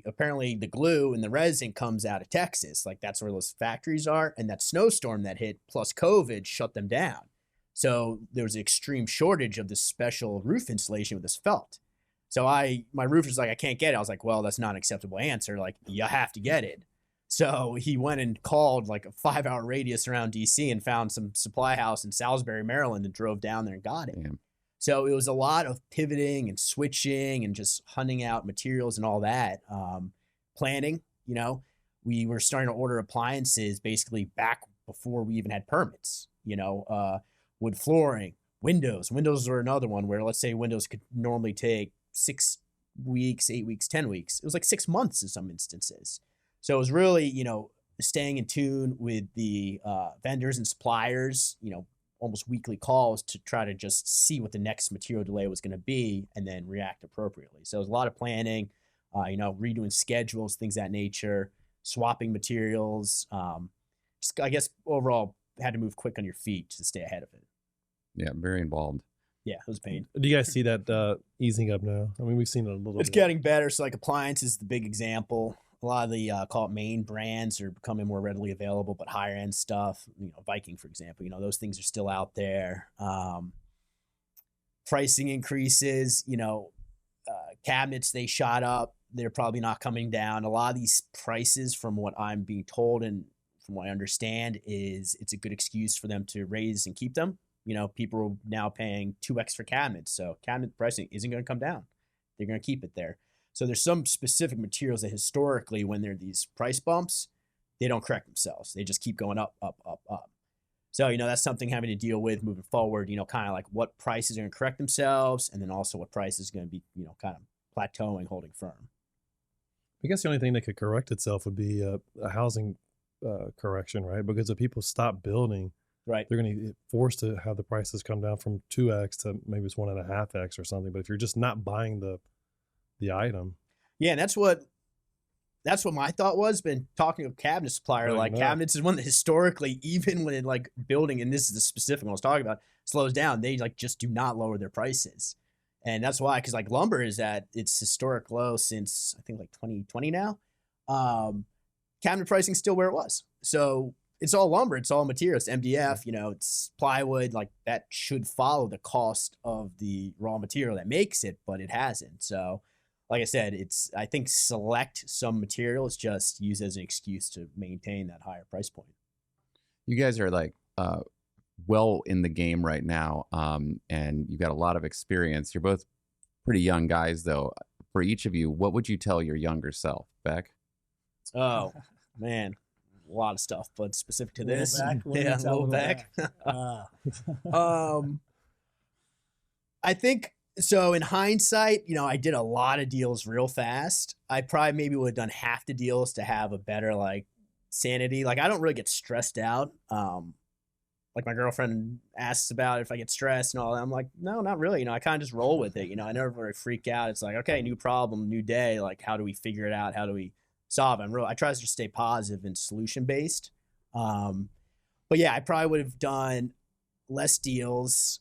apparently the glue and the resin comes out of Texas. Like that's where those factories are. And that snowstorm that hit plus COVID shut them down. So there was an extreme shortage of this special roof insulation with this felt. So my roofer's like, I can't get it. I was like, well, that's not an acceptable answer. Like you have to get it. So he went and called like a 5-hour radius around DC and found some supply house in Salisbury, Maryland, and drove down there and got it. Damn. So it was a lot of pivoting and switching and just hunting out materials and all that. Planning, we were starting to order appliances basically back before we even had permits, wood flooring, windows. Windows were another one where, let's say windows could normally take 6 weeks, 8 weeks, 10 weeks. It was like 6 months in some instances. So it was really, staying in tune with the vendors and suppliers, almost weekly calls to try to just see what the next material delay was going to be and then react appropriately. So it was a lot of planning, redoing schedules, things of that nature, swapping materials. Just, I guess, overall, had to move quick on your feet to stay ahead of it. Yeah, very involved. Yeah, it was pain. Do you guys see that easing up now? We've seen it a little bit. It's getting better. So like appliances is the big example. A lot of the call it main brands are becoming more readily available, but higher end stuff, Viking, for example, those things are still out there. Pricing increases, cabinets, they shot up. They're probably not coming down. A lot of these prices, from what I'm being told and from what I understand, is it's a good excuse for them to raise and keep them. People are now paying 2x for cabinets. So cabinet pricing isn't going to come down. They're going to keep it there. So there's some specific materials that historically, when there are these price bumps, they don't correct themselves. They just keep going up, up, up, up. So, that's something having to deal with moving forward, kind of like what prices are going to correct themselves, and then also what price is going to be, kind of plateauing, holding firm. I guess the only thing that could correct itself would be a housing correction, right? Because if people stop building, right, they're going to be forced to have the prices come down from 2x to maybe it's 1.5x or something. But if you're just not buying the item. Yeah, and that's what that's what my thought was. Been talking to a cabinet supplier, Right, like no. cabinets is one that historically, even when like building, and this is the specific one I was talking about, slows down, they like just do not lower their prices. And that's why, because like lumber is at its historic low since I think like 2020 now. Cabinet pricing still where it was. So it's all lumber, it's all materials, MDF, you know, it's plywood, like that should follow the cost of the raw material that makes it, but it hasn't. So like I said, I think select some materials just used as an excuse to maintain that higher price point. You guys are like well in the game right now, and you've got a lot of experience. You're both pretty young guys, though. For each of you, what would you tell your younger self, Beck? Oh, man, a lot of stuff, but specific to this, Back, what do you yeah, tell little little back. I think so. In hindsight, you know, I did a lot of deals real fast. I probably maybe would have done half the deals to have a better like sanity. Like I don't really get stressed out. Like my girlfriend asks about if I get stressed and all that. I'm like, no, not really. You know, I kind of just roll with it. You know, I never really freak out. It's like, okay, new problem, new day. Like, how do we figure it out? How do we solve it? I try to just stay positive and solution based. But yeah, I probably would have done less deals.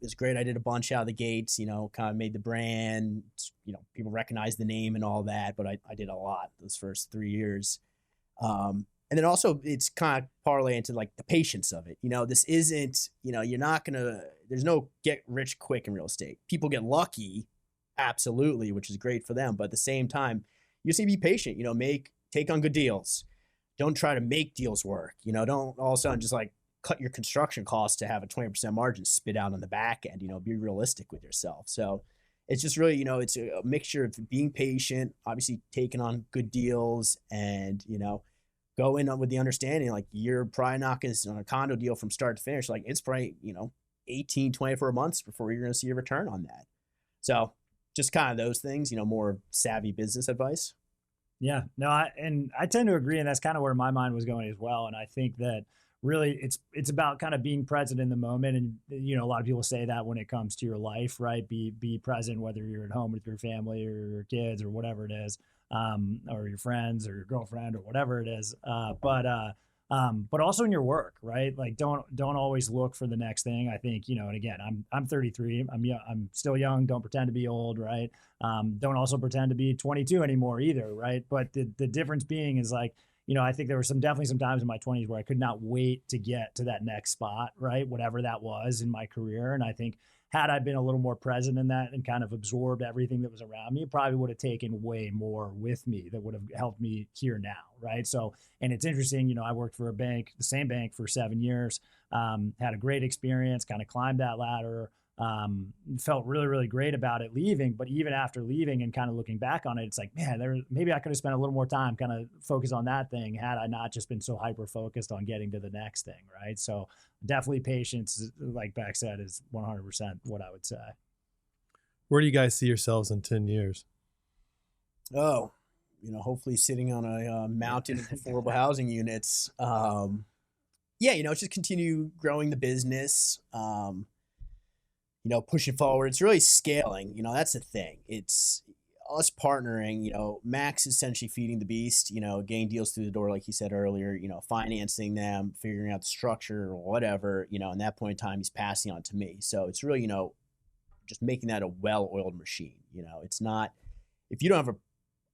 It's great. I did a bunch out of the gates, you know, kind of made the brand, you know, people recognize the name and all that, but I did a lot those first 3 years. And then also it's kind of parlay into like the patience of it. You know, this isn't, you know, there's no get rich quick in real estate. People get lucky, absolutely, which is great for them. But at the same time, you just need to be patient, you know, take on good deals. Don't try to make deals work. You know, don't all of a sudden just like cut your construction costs to have a 20% margin spit out on the back end, you know, be realistic with yourself. So it's just really, you know, it's a mixture of being patient, obviously taking on good deals, and, you know, go in with the understanding, like you're probably not going to, on a condo deal from start to finish, like it's probably, you know, 18, 24 months before you're going to see a return on that. So just kind of those things, you know, more savvy business advice. Yeah, no, I tend to agree, and that's kind of where my mind was going as well. And I think that really it's about kind of being present in the moment. And, you know, a lot of people say that when it comes to your life, right? Be present, whether you're at home with your family or your kids or whatever it is, or your friends or your girlfriend or whatever it is. But also in your work, right? Like don't always look for the next thing. I think, you know, and again, I'm 33. I'm young, I'm still young. Don't pretend to be old, right? Don't also pretend to be 22 anymore either, right? But the difference being is like, you know, I think there were definitely some times in my 20s where I could not wait to get to that next spot, right? Whatever that was in my career. And I think had I been a little more present in that and kind of absorbed everything that was around me, it probably would have taken way more with me that would have helped me here now, right? So, and it's interesting, you know, I worked for a bank, the same bank for 7 years, had a great experience, kind of climbed that ladder, felt really, really great about it leaving. But even after leaving and kind of looking back on it, it's like, man, maybe I could have spent a little more time kind of focused on that thing had I not just been so hyper focused on getting to the next thing, right? So definitely patience, like Beck said, is 100% what I would say. Where do you guys see yourselves in 10 years? Oh, you know, hopefully sitting on a mountain of affordable housing units. Yeah, you know, just continue growing the business. You know, pushing forward. It's really scaling. You know, that's the thing. It's us partnering. You know, Max is essentially feeding the beast. You know, getting deals through the door, like he said earlier. You know, financing them, figuring out the structure or whatever. You know, and that point in time, he's passing on to me. So it's really, you know, just making that a well-oiled machine. You know, it's not, if you don't have a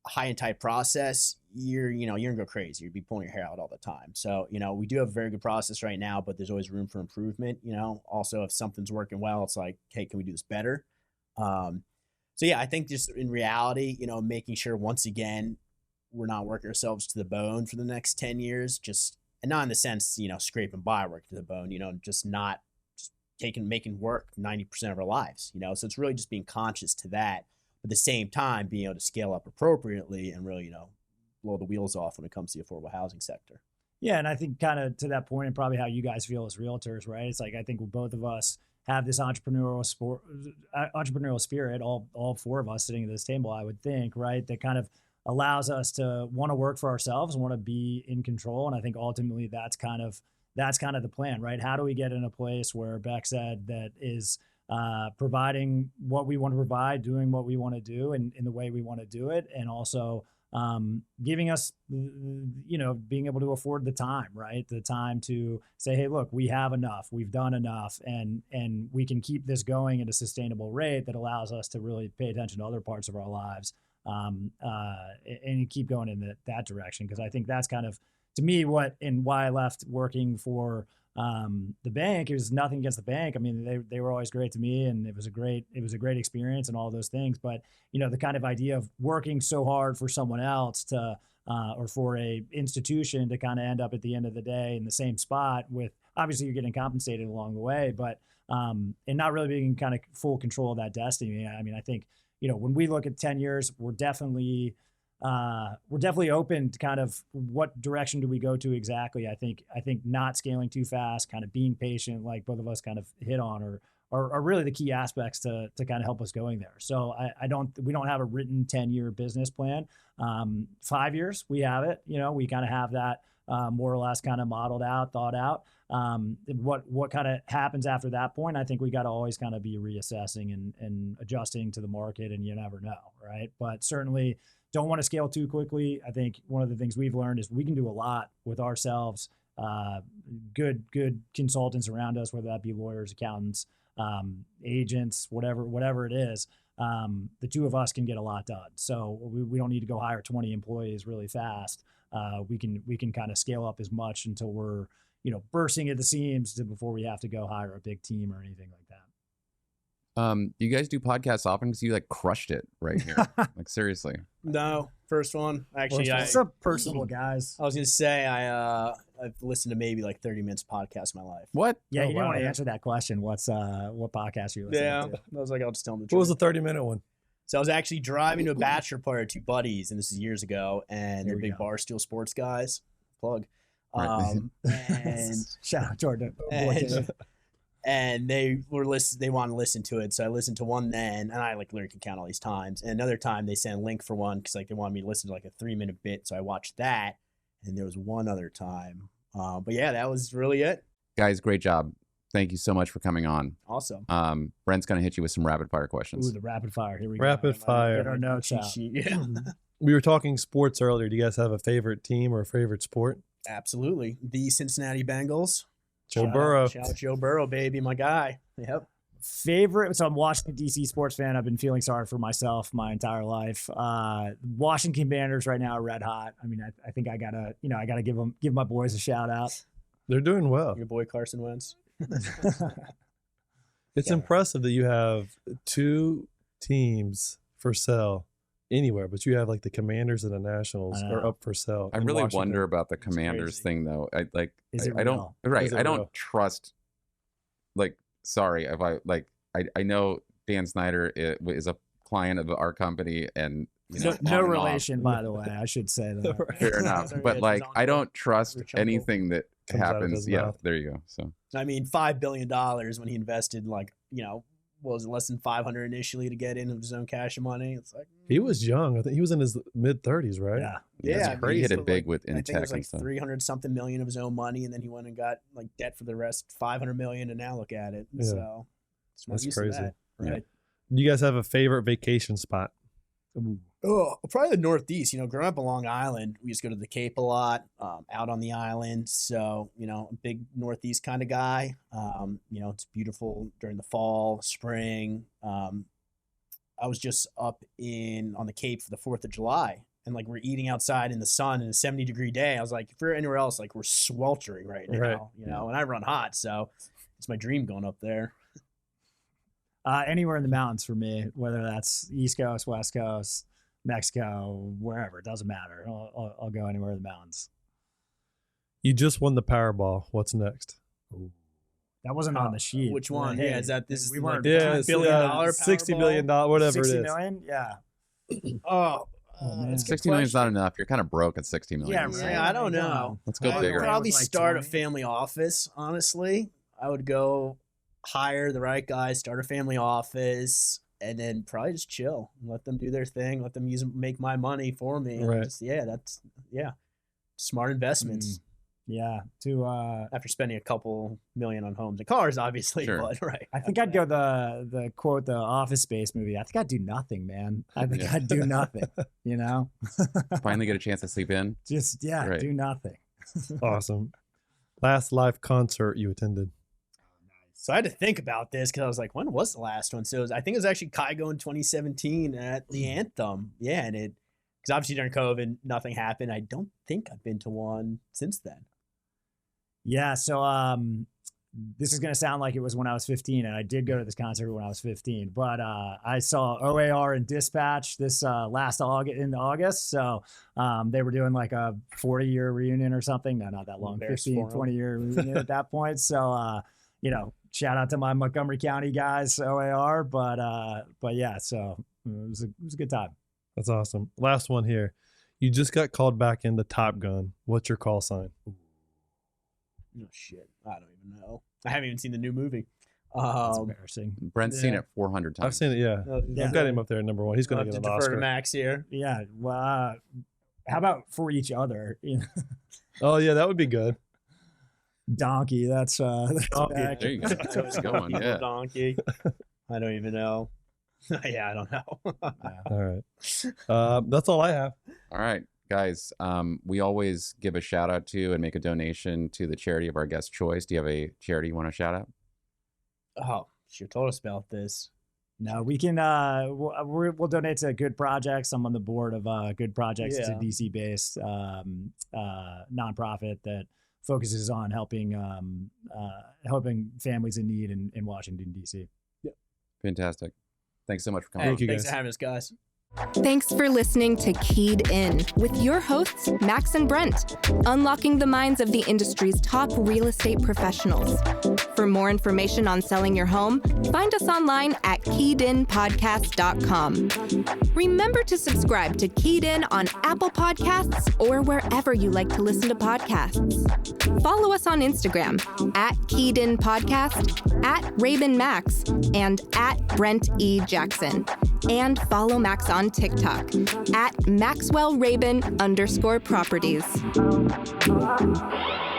high and tight process, you're gonna go crazy. You'd be pulling your hair out all the time. So, you know, we do have a very good process right now, but there's always room for improvement. You know, also if something's working well, it's like, hey, can we do this better? So yeah, I think just in reality, you know, making sure once again, we're not working ourselves to the bone for the next 10 years, and not in the sense, you know, scraping by work to the bone, you know, making work 90% of our lives, you know? So it's really just being conscious to that, but at the same time, being able to scale up appropriately and really, you know, blow the wheels off when it comes to the affordable housing sector. Yeah, and I think kind of to that point, and probably how you guys feel as realtors, right? It's like I think both of us have this entrepreneurial spirit, all four of us sitting at this table, I would think, right? That kind of allows us to want to work for ourselves, want to be in control, and I think ultimately that's kind of the plan, right? How do we get in a place where Beck said that is providing what we want to provide, doing what we want to do, and in the way we want to do it, and also giving us, being able to afford the time, right? The time to say, hey, look, we have enough, we've done enough, and we can keep this going at a sustainable rate that allows us to really pay attention to other parts of our lives, and keep going in that direction. Because I think that's kind of, to me, why I left working for the bank. It was nothing against the bank. I mean, they were always great to me, and it was a great experience and all those things. But the kind of idea of working so hard for someone else to or for a institution to kind of end up at the end of the day in the same spot, with obviously you're getting compensated along the way, but and not really being kind of full control of that destiny. I mean, I think when we look at 10 years, we're definitely open to kind of what direction do we go to exactly. I think not scaling too fast, kind of being patient, like both of us kind of hit on, are really the key aspects to kind of help us going there. So we don't have a written 10-year business plan. 5 years, we have it. We kind of have that more or less kind of modeled out, thought out. What kind of happens after that point, I think we got to always kind of be reassessing and adjusting to the market, and you never know, right? But certainly don't want to scale too quickly. I think one of the things we've learned is we can do a lot with ourselves. Good consultants around us, whether that be lawyers, accountants, agents, whatever it is. The two of us can get a lot done. So we don't need to go hire 20 employees really fast. We can kind of scale up as much until we're bursting at the seams before we have to go hire a big team or anything like that. You guys do podcasts often because you crushed it right here. Seriously. No, first one. Actually, it's a personal, guys. I was gonna say I've listened to maybe 30 minutes of podcasts in my life. What? Yeah, you didn't want to answer that question. What podcast are you listening to? I was like, I'll just tell them the truth. What was the 30-minute one? So I was actually driving to a bachelor party with two buddies, and this is years ago, and they're big go. Barstool sports guys. Plug. Right. And shout out Jordan. and they wanted to listen to it, so I listened to one then, and I literally can count all these times. And another time they sent a link for one because they wanted me to listen to a 3-minute bit, so I watched that. And there was one other time, but yeah, that was really it. Guys, great job. Thank you so much for coming on. Awesome. Brent's gonna hit you with some rapid fire questions. Ooh, the rapid fire. Here we Rapid go. fire. Get our notes out. Yeah. We were talking sports earlier. Do you guys have a favorite team or a favorite sport? Absolutely. The Cincinnati Bengals. Joe Burrow. Shout out Joe Burrow, baby, my guy. Yep. Favorite. So I'm a Washington DC sports fan. I've been feeling sorry for myself my entire life. Washington Commanders right now are red hot. I mean, I think I gotta give my boys a shout out. They're doing well. Your boy Carson Wentz. It's impressive that you have two teams for sale anywhere, but you have the Commanders and the Nationals are up for sale. I in really Washington. wonder about the Commanders crazy. thing, though. I Is it I don't real? right. Is it I don't real? trust. Sorry if I know Dan Snider is a client of our company, and No on and off. relation, by the way. I should say that. Fair enough, Sorry, but yeah, he's on I the don't trust Rich Uncle. anything that Comes out of happens. his Yeah, mouth. there you go. So I mean, $5 billion when he invested what was it, less than 500 initially to get in of his own cash and money. It's He was young. I think he was in his mid-30s, right? Yeah. yeah, he hit so, it big with I in think it tech was and stuff. 300 something million of his own money, and then he went and got debt for the rest, 500 million, and now look at it. Yeah. So smart That's use of crazy. that, right? Do you guys have a favorite vacation spot? Oh, probably the Northeast. Growing up on Long Island, we used to go to the Cape a lot, out on the island. So, a big Northeast kind of guy. It's beautiful during the fall, spring. I was just up on the Cape for the 4th of July, and we're eating outside in the sun in a 70-degree day. I was like, if we're anywhere else, we're sweltering right now, Right. and I run hot. So it's my dream going up there. Anywhere in the mountains for me, whether that's East Coast, West Coast, Mexico, wherever, it doesn't matter. I'll go anywhere in the mountains. You just won the Powerball. What's next? That wasn't on the sheet. Which one? Hey, Yeah, is that this? we is weren't- Yeah, $2 it's, billion $60 Powerball? million, whatever 60 it is. million? Yeah. Oh, man. that's a good 60 million is not question. enough. You're kind of broke at 60 million. Yeah, so- right. Yeah, I don't know. Let's go I bigger. would probably Like start a 20? family office, honestly. I would go hire the right guys, start a family office, and then probably just chill and let them do their thing, let them make my money for me. And Right. that's smart investments. Yeah. After spending a couple million on homes and cars, obviously. Sure. But, right. I think I'd go the quote, the Office Space movie. I think I'd do nothing, man. I think I'd do nothing, you know? Finally get a chance to sleep in. Just, Right. do nothing. Awesome. Last live concert you attended? So I had to think about this because I was like, when was the last one? So I think it was actually Kygo in 2017 at the Anthem. Yeah, and because obviously during COVID, nothing happened. I don't think I've been to one since then. Yeah. So this is going to sound like it was when I was 15, and I did go to this concert when I was 15, but I saw OAR and Dispatch this last August. So they were doing like a 40-year reunion or something. No, not that long, 15, 20-year reunion at that point. So, shout out to my Montgomery County guys, OAR, but yeah, so it was a good time. That's awesome. Last one here. You just got called back into Top Gun. What's your call sign? Oh, shit. I don't even know. I haven't even seen the new movie. That's embarrassing. Brent's seen it 400 times. I've seen it, yeah. I've got him up there at number one. He's going to get an defer Oscar. to Max here. Yeah. Well, how about For Each Other? Oh, yeah, that would be good. Donkey. That's Donkey. back. There you go. That's going. Yeah. Donkey. I don't even know. Yeah, I don't know. All right. That's all I have. All right, guys. We always give a shout out to and make a donation to the charity of our guest choice. Do you have a charity you want to shout out? Oh, she told us about this. No, we can. We'll donate to Good Projects. I'm on the board of Good Projects. It's a DC-based nonprofit that focuses on helping families in need in Washington, D.C. Fantastic. Thanks so much for coming. Thank you, Thanks guys. for having us, guys. Thanks for listening to Keyed In with your hosts, Max and Brent, unlocking the minds of the industry's top real estate professionals. For more information on selling your home, find us online at keyedinpodcast.com. Remember to subscribe to Keyed In on Apple Podcasts or wherever you like to listen to podcasts. Follow us on Instagram at Keyed In Podcast, at Rabin Max, and at Brent E. Jackson. And follow Max on TikTok at MaxwellRabin_properties.